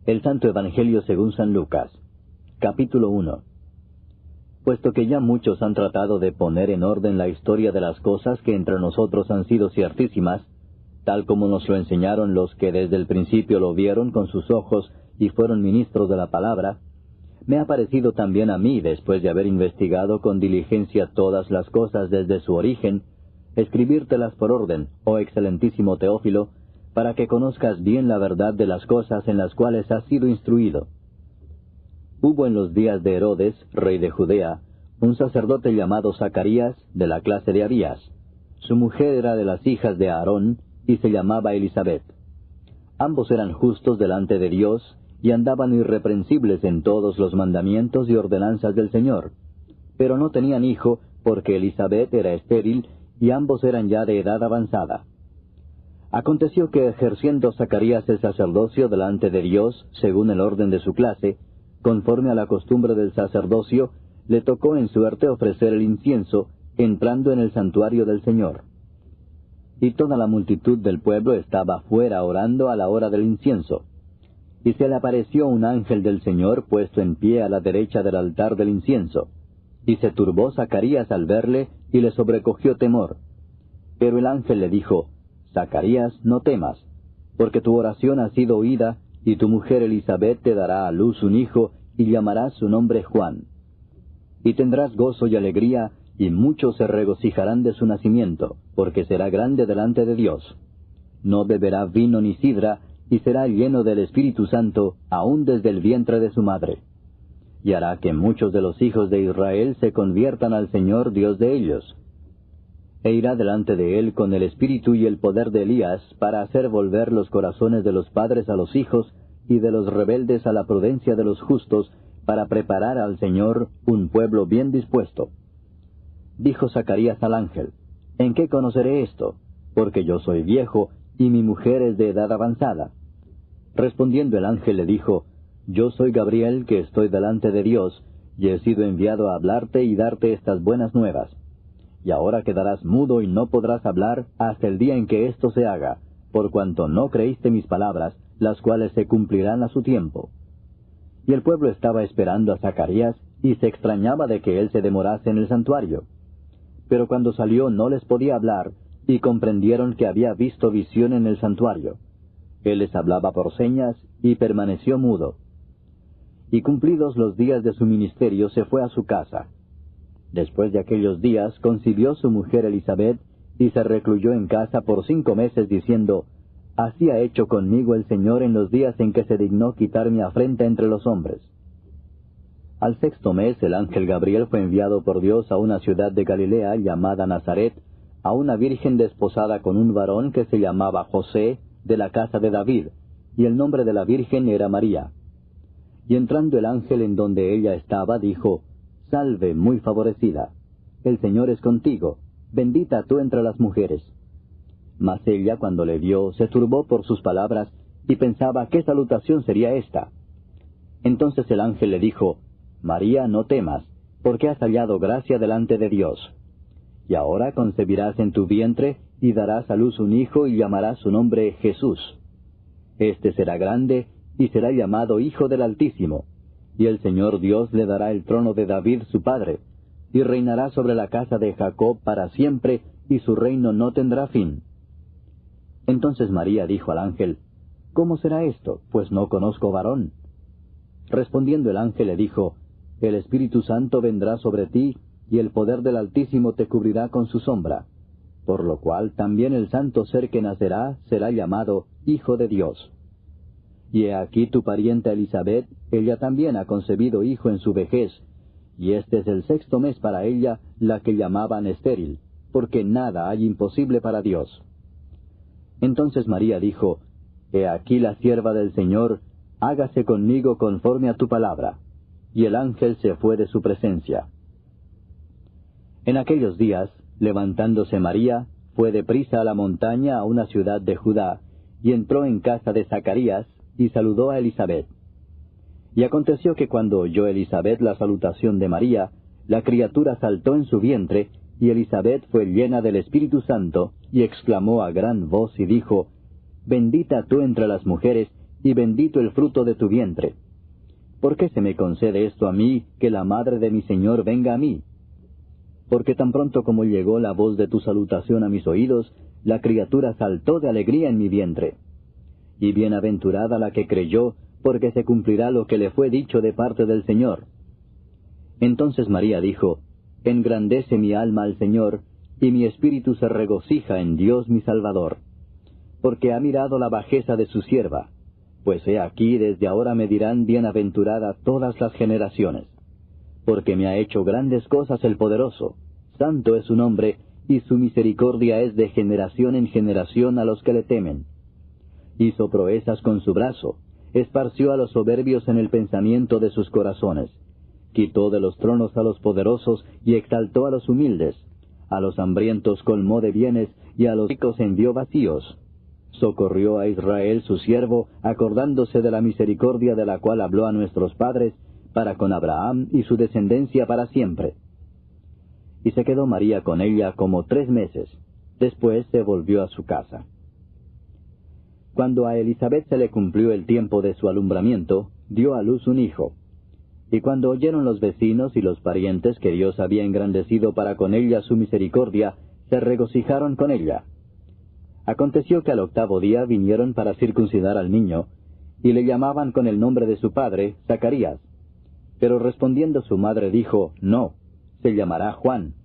El Santo Evangelio según San Lucas, capítulo 1. Puesto que ya muchos han tratado de poner en orden la historia de las cosas que entre nosotros han sido ciertísimas, tal como nos lo enseñaron los que desde el principio lo vieron con sus ojos y fueron ministros de la palabra, me ha parecido también a mí, después de haber investigado con diligencia todas las cosas desde su origen, escribírtelas por orden, oh excelentísimo Teófilo, para que conozcas bien la verdad de las cosas en las cuales has sido instruido. Hubo en los días de Herodes, rey de Judea, un sacerdote llamado Zacarías, de la clase de Abías. Su mujer era de las hijas de Aarón, y se llamaba Elisabet. Ambos eran justos delante de Dios, y andaban irreprensibles en todos los mandamientos y ordenanzas del Señor. Pero no tenían hijo, porque Elisabet era estéril, y ambos eran ya de edad avanzada. Aconteció que ejerciendo Zacarías el sacerdocio delante de Dios, según el orden de su clase, conforme a la costumbre del sacerdocio, le tocó en suerte ofrecer el incienso, entrando en el santuario del Señor. Y toda la multitud del pueblo estaba fuera orando a la hora del incienso. Y se le apareció un ángel del Señor puesto en pie a la derecha del altar del incienso. Y se turbó Zacarías al verle, y le sobrecogió temor. Pero el ángel le dijo: Zacarías, no temas, porque tu oración ha sido oída, y tu mujer Elisabet te dará a luz un hijo, y llamarás su nombre Juan. Y tendrás gozo y alegría, y muchos se regocijarán de su nacimiento, porque será grande delante de Dios. No beberá vino ni sidra, y será lleno del Espíritu Santo, aun desde el vientre de su madre. Y hará que muchos de los hijos de Israel se conviertan al Señor Dios de ellos. E irá delante de él con el espíritu y el poder de Elías, para hacer volver los corazones de los padres a los hijos, y de los rebeldes a la prudencia de los justos, para preparar al Señor un pueblo bien dispuesto. Dijo Zacarías al ángel: ¿En qué conoceré esto? Porque yo soy viejo, y mi mujer es de edad avanzada. Respondiendo el ángel le dijo: Yo soy Gabriel, que estoy delante de Dios, y he sido enviado a hablarte y darte estas buenas nuevas. Y ahora quedarás mudo y no podrás hablar hasta el día en que esto se haga, por cuanto no creíste mis palabras, las cuales se cumplirán a su tiempo. Y el pueblo estaba esperando a Zacarías, y se extrañaba de que él se demorase en el santuario. Pero cuando salió no les podía hablar, y comprendieron que había visto visión en el santuario. Él les hablaba por señas, y permaneció mudo. Y cumplidos los días de su ministerio se fue a su casa. Después de aquellos días concibió su mujer Elisabet, y se recluyó en casa por 5 meses, diciendo: Así ha hecho conmigo el Señor en los días en que se dignó quitar mi afrenta entre los hombres. Al 6º mes el ángel Gabriel fue enviado por Dios a una ciudad de Galilea llamada Nazaret, a una virgen desposada con un varón que se llamaba José, de la casa de David, y el nombre de la virgen era María. Y entrando el ángel en donde ella estaba, dijo: Salve, muy favorecida, el Señor es contigo, bendita tú entre las mujeres. Mas ella, cuando le vio, se turbó por sus palabras, y pensaba qué salutación sería esta. Entonces el ángel le dijo: María, no temas, porque has hallado gracia delante de Dios. Y ahora concebirás en tu vientre, y darás a luz un hijo, y llamarás su nombre Jesús. Este será grande, y será llamado Hijo del Altísimo. Y el Señor Dios le dará el trono de David su padre, y reinará sobre la casa de Jacob para siempre, y su reino no tendrá fin. Entonces María dijo al ángel: ¿Cómo será esto? Pues no conozco varón. Respondiendo el ángel le dijo: El Espíritu Santo vendrá sobre ti, y el poder del Altísimo te cubrirá con su sombra, por lo cual también el santo ser que nacerá será llamado Hijo de Dios. Y he aquí tu parienta Elisabet, ella también ha concebido hijo en su vejez, y este es el 6º mes para ella, la que llamaban estéril, porque nada hay imposible para Dios. Entonces María dijo: He aquí la sierva del Señor, hágase conmigo conforme a tu palabra. Y el ángel se fue de su presencia. En aquellos días, levantándose María, fue deprisa a la montaña, a una ciudad de Judá, y entró en casa de Zacarías, y saludó a Elisabet. Y aconteció que cuando oyó Elisabet la salutación de María, la criatura saltó en su vientre, y Elisabet fue llena del Espíritu Santo, y exclamó a gran voz y dijo: Bendita tú entre las mujeres, y bendito el fruto de tu vientre. ¿Por qué se me concede esto a mí, que la madre de mi Señor venga a mí? Porque tan pronto como llegó la voz de tu salutación a mis oídos, la criatura saltó de alegría en mi vientre. Y bienaventurada la que creyó, porque se cumplirá lo que le fue dicho de parte del Señor. Entonces María dijo, engrandece mi alma al Señor, y mi espíritu se regocija en Dios mi Salvador. Porque ha mirado la bajeza de su sierva, pues he aquí desde ahora me dirán bienaventurada todas las generaciones. Porque me ha hecho grandes cosas el poderoso, santo es su nombre, y su misericordia es de generación en generación a los que le temen. Hizo proezas con su brazo, esparció a los soberbios en el pensamiento de sus corazones. Quitó de los tronos a los poderosos y exaltó a los humildes. A los hambrientos colmó de bienes y a los ricos envió vacíos. Socorrió a Israel su siervo, acordándose de la misericordia de la cual habló a nuestros padres, para con Abraham y su descendencia para siempre. Y se quedó María con ella como 3 meses. Después se volvió a su casa. Cuando a Elisabet se le cumplió el tiempo de su alumbramiento, dio a luz un hijo. Y cuando oyeron los vecinos y los parientes que Dios había engrandecido para con ella su misericordia, se regocijaron con ella. Aconteció que al 8º día vinieron para circuncidar al niño, y le llamaban con el nombre de su padre, Zacarías. Pero respondiendo su madre dijo, no, se llamará Juan.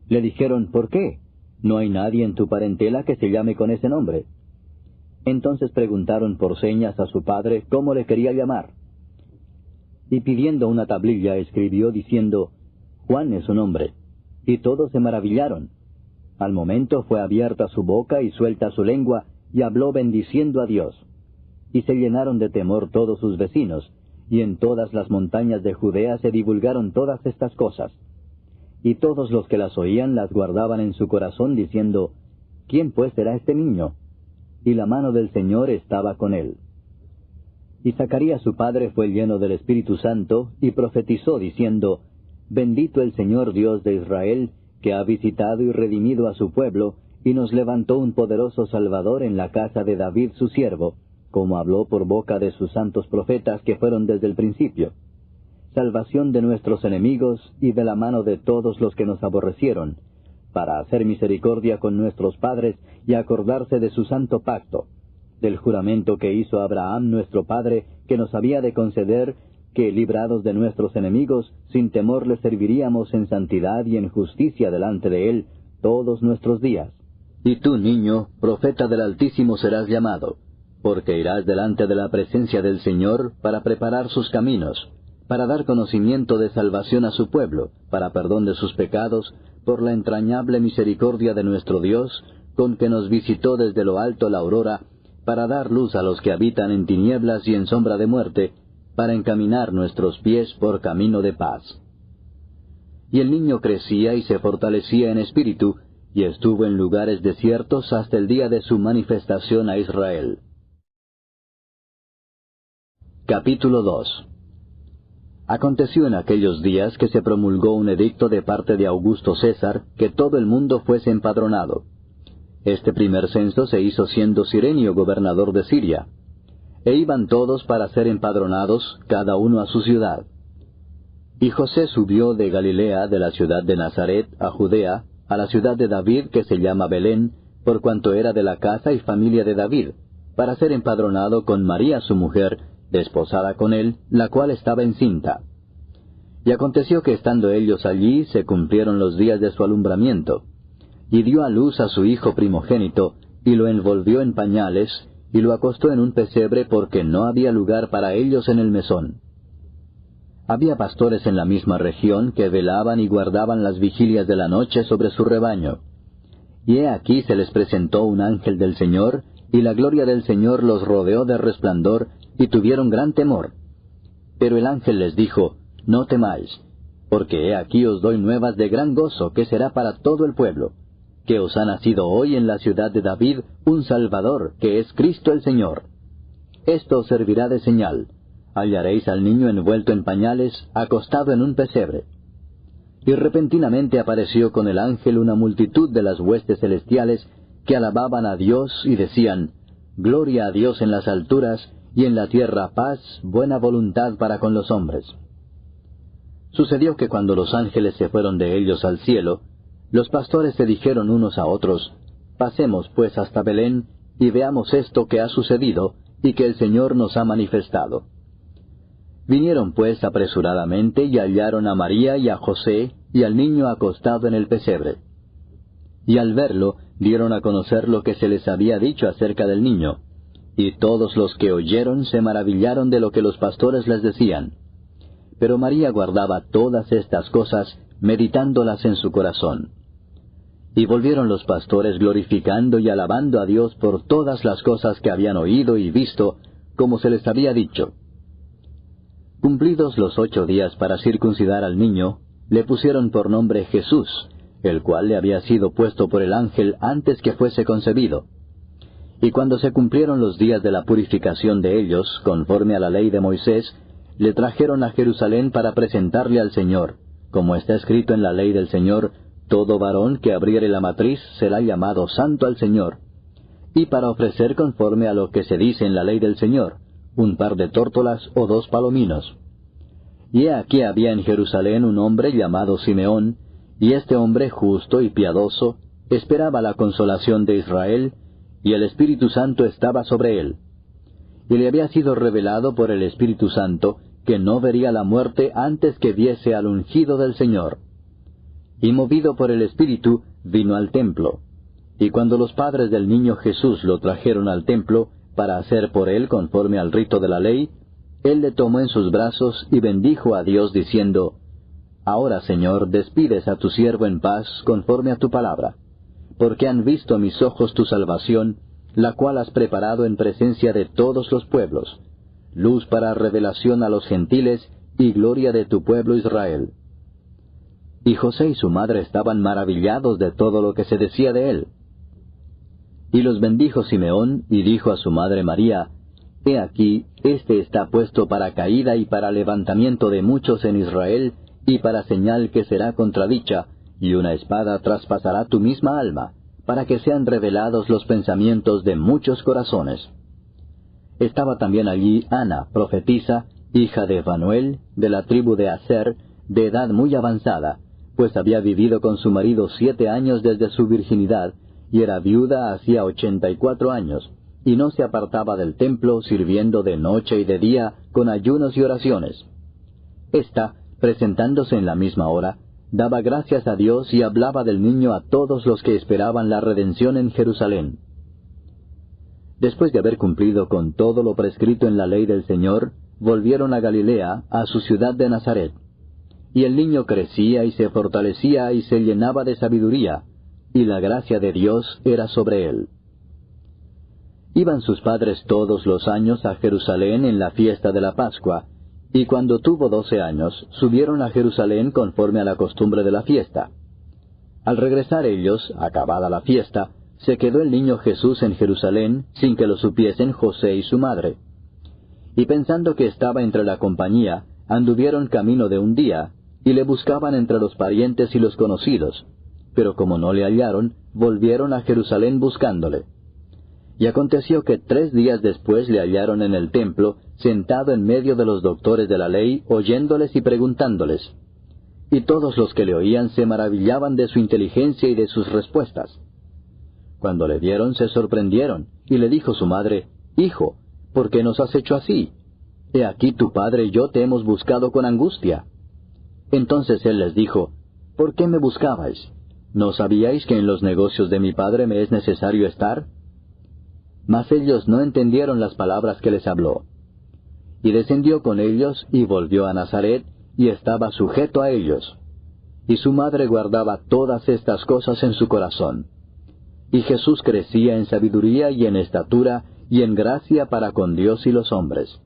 Le dijeron, ¿por qué? No hay nadie en tu parentela que se llame con ese nombre. Entonces preguntaron por señas a su padre cómo le quería llamar. Y pidiendo una tablilla escribió diciendo, Juan es su nombre. Y todos se maravillaron. Al momento fue abierta su boca y suelta su lengua, y habló bendiciendo a Dios. Y se llenaron de temor todos sus vecinos, y en todas las montañas de Judea se divulgaron todas estas cosas. Y todos los que las oían las guardaban en su corazón, diciendo, ¿quién pues será este niño? Y la mano del Señor estaba con él. Y Zacarías su padre fue lleno del Espíritu Santo, y profetizó diciendo, bendito el Señor Dios de Israel, que ha visitado y redimido a su pueblo, y nos levantó un poderoso Salvador en la casa de David su siervo, como habló por boca de sus santos profetas que fueron desde el principio. Salvación de nuestros enemigos y de la mano de todos los que nos aborrecieron, para hacer misericordia con nuestros padres y acordarse de su santo pacto, del juramento que hizo Abraham nuestro padre, que nos había de conceder que, librados de nuestros enemigos, sin temor le serviríamos en santidad y en justicia delante de él todos nuestros días. Y tú, niño, profeta del Altísimo serás llamado, porque irás delante de la presencia del Señor para preparar sus caminos, para dar conocimiento de salvación a su pueblo, para perdón de sus pecados, por la entrañable misericordia de nuestro Dios, con que nos visitó desde lo alto la aurora, para dar luz a los que habitan en tinieblas y en sombra de muerte, para encaminar nuestros pies por camino de paz. Y el niño crecía y se fortalecía en espíritu, y estuvo en lugares desiertos hasta el día de su manifestación a Israel. Capítulo 2. Aconteció en aquellos días que se promulgó un edicto de parte de Augusto César, que todo el mundo fuese empadronado. Este primer censo se hizo siendo Cirenio gobernador de Siria. E iban todos para ser empadronados, cada uno a su ciudad. Y José subió de Galilea, de la ciudad de Nazaret, a Judea, a la ciudad de David, que se llama Belén, por cuanto era de la casa y familia de David, para ser empadronado con María su mujer, desposada con él, la cual estaba encinta. Y aconteció que estando ellos allí, se cumplieron los días de su alumbramiento. Y dio a luz a su hijo primogénito, y lo envolvió en pañales, y lo acostó en un pesebre porque no había lugar para ellos en el mesón. Había pastores en la misma región que velaban y guardaban las vigilias de la noche sobre su rebaño. Y he aquí se les presentó un ángel del Señor, y la gloria del Señor los rodeó de resplandor, y tuvieron gran temor. Pero el ángel les dijo, no temáis, porque he aquí os doy nuevas de gran gozo, que será para todo el pueblo, que os ha nacido hoy en la ciudad de David un Salvador, que es Cristo el Señor. Esto os servirá de señal. Hallaréis al niño envuelto en pañales, acostado en un pesebre. Y repentinamente apareció con el ángel una multitud de las huestes celestiales, que alababan a Dios y decían, Gloria a Dios en las alturas, y en la tierra paz, buena voluntad para con los hombres. Sucedió que cuando los ángeles se fueron de ellos al cielo, los pastores se dijeron unos a otros, «Pasemos pues hasta Belén, y veamos esto que ha sucedido, y que el Señor nos ha manifestado». Vinieron pues apresuradamente y hallaron a María y a José y al niño acostado en el pesebre. Y al verlo, dieron a conocer lo que se les había dicho acerca del niño, y todos los que oyeron se maravillaron de lo que los pastores les decían. Pero María guardaba todas estas cosas, meditándolas en su corazón. Y volvieron los pastores glorificando y alabando a Dios por todas las cosas que habían oído y visto, como se les había dicho. Cumplidos los 8 días para circuncidar al niño, le pusieron por nombre Jesús, el cual le había sido puesto por el ángel antes que fuese concebido. Y cuando se cumplieron los días de la purificación de ellos, conforme a la ley de Moisés, le trajeron a Jerusalén para presentarle al Señor, como está escrito en la ley del Señor, todo varón que abriere la matriz será llamado santo al Señor, y para ofrecer conforme a lo que se dice en la ley del Señor, un par de tórtolas o 2 palominos. Y he aquí había en Jerusalén un hombre llamado Simeón, y este hombre justo y piadoso esperaba la consolación de Israel, y el Espíritu Santo estaba sobre él. Y le había sido revelado por el Espíritu Santo que no vería la muerte antes que viese al ungido del Señor. Y movido por el Espíritu, vino al templo. Y cuando los padres del niño Jesús lo trajeron al templo, para hacer por él conforme al rito de la ley, él le tomó en sus brazos y bendijo a Dios diciendo, «Ahora, Señor, despides a tu siervo en paz conforme a tu palabra, porque han visto mis ojos tu salvación, la cual has preparado en presencia de todos los pueblos, luz para revelación a los gentiles y gloria de tu pueblo Israel». Y José y su madre estaban maravillados de todo lo que se decía de él. Y los bendijo Simeón, y dijo a su madre María, «He aquí, este está puesto para caída y para levantamiento de muchos en Israel, y para señal que será contradicha, y una espada traspasará tu misma alma, para que sean revelados los pensamientos de muchos corazones». Estaba también allí Ana, profetisa, hija de Fanuel, de la tribu de Aser, de edad muy avanzada, pues había vivido con su marido 7 años desde su virginidad, y era viuda hacía 84 años, y no se apartaba del templo, sirviendo de noche y de día, con ayunos y oraciones. Esta, presentándose en la misma hora, daba gracias a Dios y hablaba del niño a todos los que esperaban la redención en Jerusalén. Después de haber cumplido con todo lo prescrito en la ley del Señor, volvieron a Galilea, a su ciudad de Nazaret. Y el niño crecía y se fortalecía y se llenaba de sabiduría, y la gracia de Dios era sobre él. Iban sus padres todos los años a Jerusalén en la fiesta de la Pascua, y cuando tuvo 12 años, subieron a Jerusalén conforme a la costumbre de la fiesta. Al regresar ellos, acabada la fiesta, se quedó el niño Jesús en Jerusalén, sin que lo supiesen José y su madre. Y pensando que estaba entre la compañía, anduvieron camino de un día, y le buscaban entre los parientes y los conocidos. Pero como no le hallaron, volvieron a Jerusalén buscándole. Y aconteció que 3 días después le hallaron en el templo, sentado en medio de los doctores de la ley, oyéndoles y preguntándoles. Y todos los que le oían se maravillaban de su inteligencia y de sus respuestas. Cuando le vieron se sorprendieron, y le dijo su madre, «Hijo, ¿por qué nos has hecho así? He aquí tu padre y yo te hemos buscado con angustia». Entonces él les dijo, «¿Por qué me buscabais? ¿No sabíais que en los negocios de mi padre me es necesario estar?» Mas ellos no entendieron las palabras que les habló. Y descendió con ellos, y volvió a Nazaret, y estaba sujeto a ellos. Y su madre guardaba todas estas cosas en su corazón. Y Jesús crecía en sabiduría y en estatura, y en gracia para con Dios y los hombres.